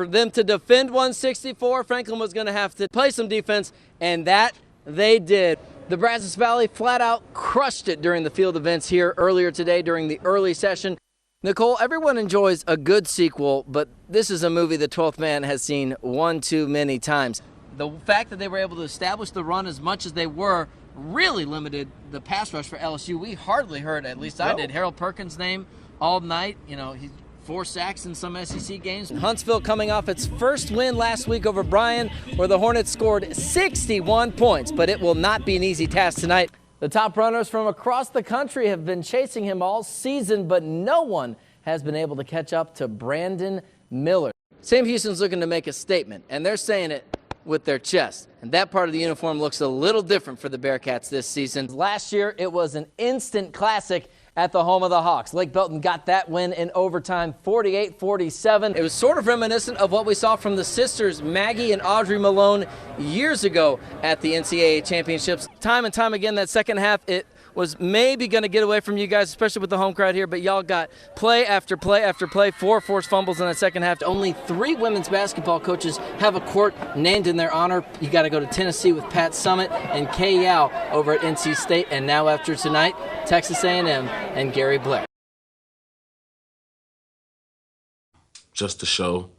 For them to defend 164, Franklin was going to have to play some defense, and that they did. The Brazos Valley flat out crushed it during the field events here earlier today during the early session. Nicole, everyone enjoys a good sequel, but this is a movie the 12th man has seen one too many times. The fact that they were able to establish the run as much as they were really limited the pass rush for LSU. We hardly heard, at least I did, Harold Perkins' name all night. You know, he's 4 sacks in some SEC games. Huntsville coming off its first win last week over Bryan, where the Hornets scored 61 points, but it will not be an easy task tonight. The top runners from across the country have been chasing him all season, but no one has been able to catch up to Brandon Miller. Sam Houston's looking to make a statement, and they're saying it with their chest. And that part of the uniform looks a little different for the Bearcats this season. Last year, it was an instant classic at the home of the Hawks. Lake Belton got that win in overtime, 48-47. It was sort of reminiscent of what we saw from the sisters Maggie and Audrey Malone years ago at the NCAA championships. Time and time again, that second half, it was maybe going to get away from you guys, especially with the home crowd here, but y'all got play after play after play, 4 forced fumbles in that second half. Only 3 women's basketball coaches have a court named in their honor. You got to go to Tennessee with Pat Summitt and Kay Yao over at NC State, and now after tonight, Texas A&M and Gary Blair. Just to show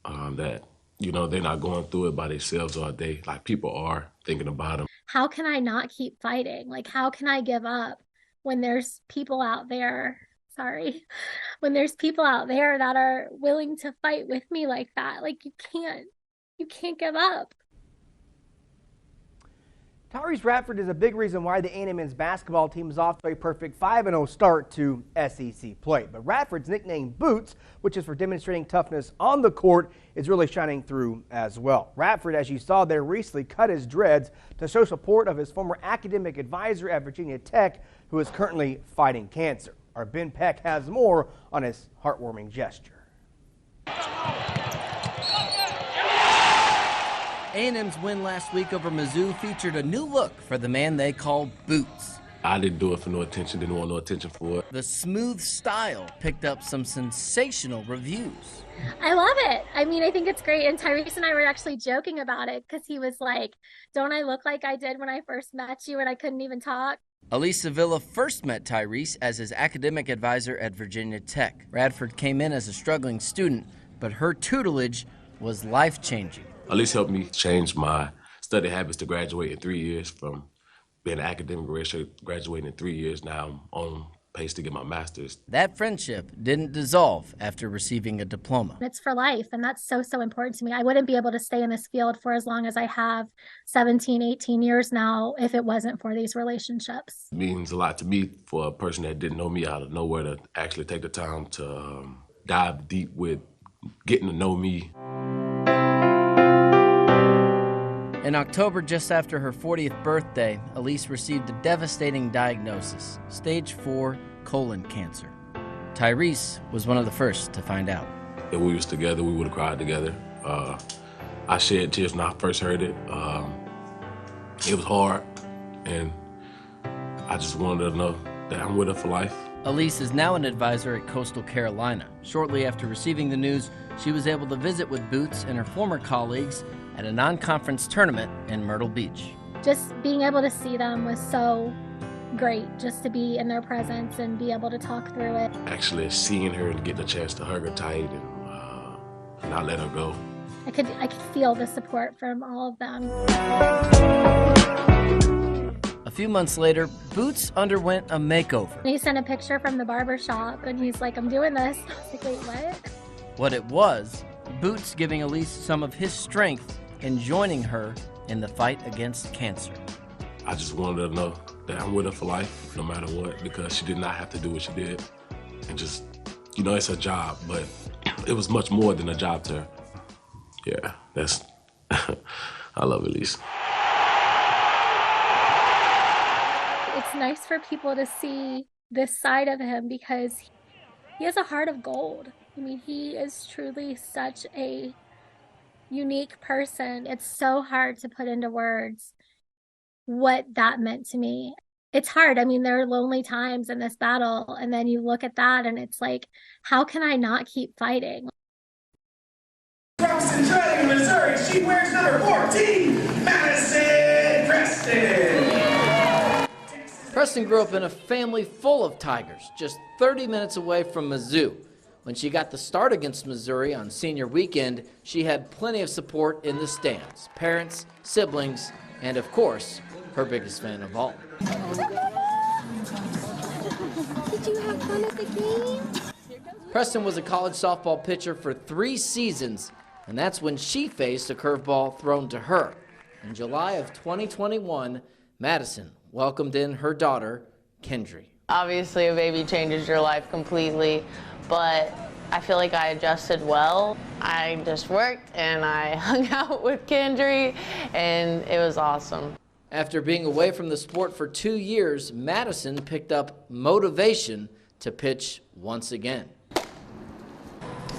that, you know, they're not going through it by themselves all day. Like, people are thinking about them. How can I not keep fighting? Like, how can I give up when there's people out there, when there's people out there that are willing to fight with me like that? Like, you can't give up. Tyrese Radford is a big reason why the A&M men's basketball team is off to a perfect 5-0 start to SEC play. But Radford's nickname Boots, which is for demonstrating toughness on the court, is really shining through as well. Radford, as you saw there, recently cut his dreads to show support of his former academic advisor at Virginia Tech, who is currently fighting cancer. Our Ben Peck has more on his heartwarming gesture. A&M's win last week over Mizzou featured a new look for the man they call Boots. I didn't do it for no attention, didn't want no attention for it. The smooth style picked up some sensational reviews. I love it. I mean, I think it's great. And Tyrese and I were actually joking about it because he was like, don't I look like I did when I first met you and I couldn't even talk? Elise Sevilla first met Tyrese as his academic advisor at Virginia Tech. Radford came in as a struggling student, but her tutelage was life-changing. Elise helped me change my study habits to graduate in 3 years. From being an academic graduating in 3 years, now I'm on pace to get my master's. That friendship didn't dissolve after receiving a diploma. It's for life, and that's so important to me. I wouldn't be able to stay in this field for as long as I have, 17, 18 years now, if it wasn't for these relationships. It means a lot to me for a person that didn't know me out of nowhere to actually take the time to dive deep with getting to know me. In October, just after her 40th birthday, Elise received a devastating diagnosis, stage 4 colon cancer. Tyrese was one of the first to find out. If we was together, we would have cried together. I shed tears when I first heard it. It was hard, and I just wanted to know that I'm with her for life. Elise is now an advisor at Coastal Carolina. Shortly after receiving the news, she was able to visit with Boots and her former colleagues at a non-conference tournament in Myrtle Beach. Just being able to see them was so great, just to be in their presence and be able to talk through it. Actually seeing her and getting a chance to hug her tight and not let her go. I could feel the support from all of them. A few months later, Boots underwent a makeover. He sent a picture from the barber shop and he's like, I'm doing this. I was like, wait, what? What it was, Boots giving Elise some of his strength and joining her in the fight against cancer. I just wanted her to know that I'm with her for life, no matter what, because she did not have to do what she did. And just, you know, it's a job, but it was much more than a job to her. Yeah, that's, I love Elise. It's nice for people to see this side of him because he has a heart of gold. I mean, he is truly such a unique person. It's so hard to put into words what that meant to me. It's hard. I mean, there are lonely times in this battle, and then you look at that and it's like, how can I not keep fighting? starting in Missouri, she wears number 14, Madison Preston. Preston grew up in a family full of Tigers, just 30 minutes away from Mizzou. When she got the start against Missouri on senior weekend, she had plenty of support in the stands, parents, siblings, and of course, her biggest fan of all. Did you have fun at the game? Preston was a college softball pitcher for 3 seasons, and that's when she faced a curveball thrown to her. In July of 2021, Madison welcomed in her daughter, Kendry. Obviously, a baby changes your life completely, but I feel like I adjusted well. I just worked and I hung out with Kendry, and it was awesome. After being away from the sport for 2 years, Madison picked up motivation to pitch once again.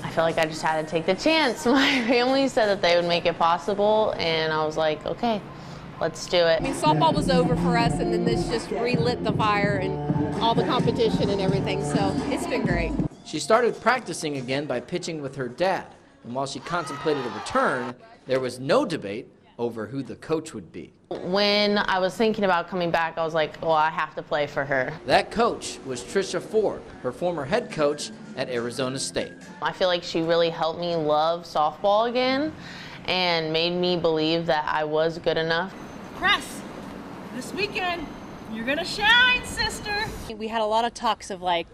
I feel like I just had to take the chance. My family said that they would make it possible, and I was like, okay, let's do it. I mean, softball was over for us, and then this just relit the fire and all the competition and everything, so it's been great. She started practicing again by pitching with her dad, and while she contemplated a return, there was no debate over who the coach would be. When I was thinking about coming back, I was like, well, I have to play for her. That coach was Trisha Ford, her former head coach at Arizona State. I feel like she really helped me love softball again and made me believe that I was good enough. Press, this weekend, you're gonna shine, sister. We had a lot of talks of like,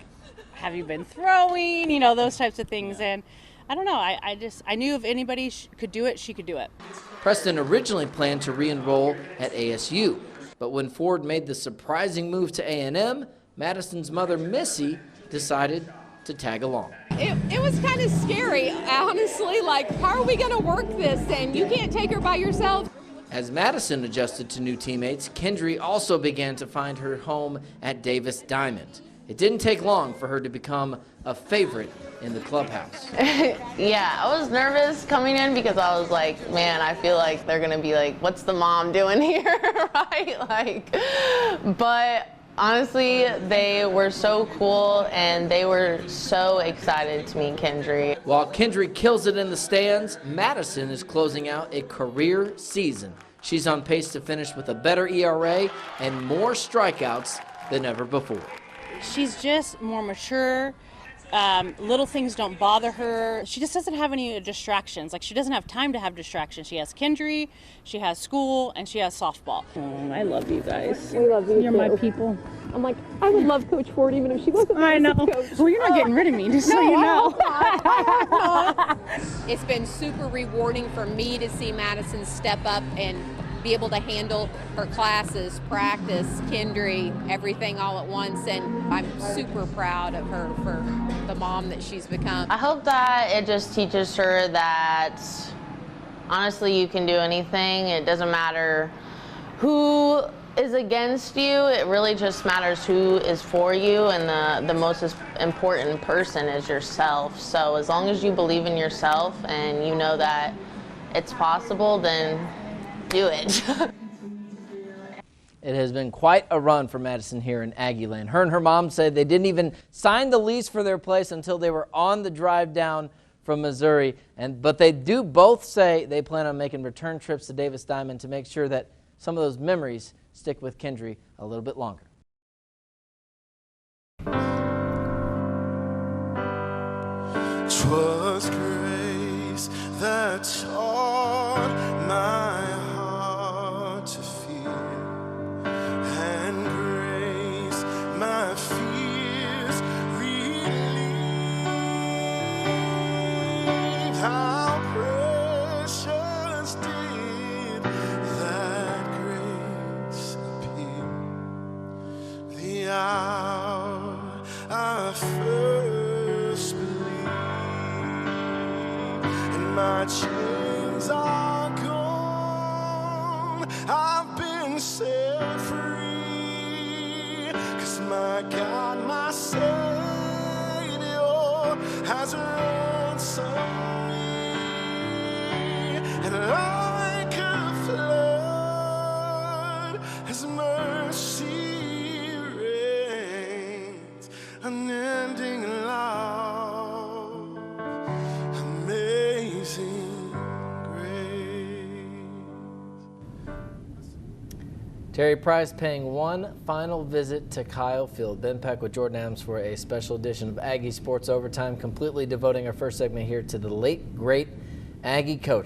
have you been throwing, you know, those types of things, and I don't know, I knew if anybody could do it, she could do it. Preston originally planned to re-enroll at ASU, but when Ford made the surprising move to A&M, Madison's mother, Missy, decided to tag along. It was kind of scary, honestly, like, how are we going to work this, and you can't take her by yourself. As Madison adjusted to new teammates, Kendry also began to find her home at Davis Diamond. It didn't take long for her to become a favorite in the clubhouse. Yeah, I was nervous coming in because I was like, man, I feel like they're gonna be like, what's the mom doing here, right? Like, but honestly, they were so cool and they were so excited to meet Kendry. While Kendry kills it in the stands, Madison is closing out a career season. She's on pace to finish with a better ERA and more strikeouts than ever before. She's just more mature. Little things don't bother her. She just doesn't have any distractions. Like, she doesn't have time to have distractions. She has Kendry, she has school, and she has softball. Oh, I love you guys. We love you. You're too. my people. I'm like, I would love Coach Ford even if she wasn't I know. coach. Well, you're not getting rid of me, just so you know. It's been super rewarding for me to see Madison step up and be able to handle her classes, practice, Kendry, everything all at once, and I'm super proud of her for the mom that she's become. I hope that it just teaches her that honestly you can do anything. It doesn't matter who is against you, it really just matters who is for you, and the most important person is yourself. So as long as you believe in yourself and you know that it's possible, then do it. It has been quite a run for Madison here in Aggie Land. Her and her mom said they didn't even sign the lease for their place until they were on the drive down from Missouri. But they do both say they plan on making return trips to Davis Diamond to make sure that some of those memories stick with Kendry a little bit longer. 'Twas grace that taught my heart to fear, and grace my fears relieved. How precious did that grace appear, the hour I first believed. My chains are gone, I've been set free, 'cause my God, my Savior has ransomed me, and like a flood His mercy reigns, unending love. Amazing Terry Price paying one final visit to Kyle Field. Ben Peck with Jordan Adams for a special edition of Aggie Sports Overtime, completely devoting our first segment here to the late, great Aggie coach.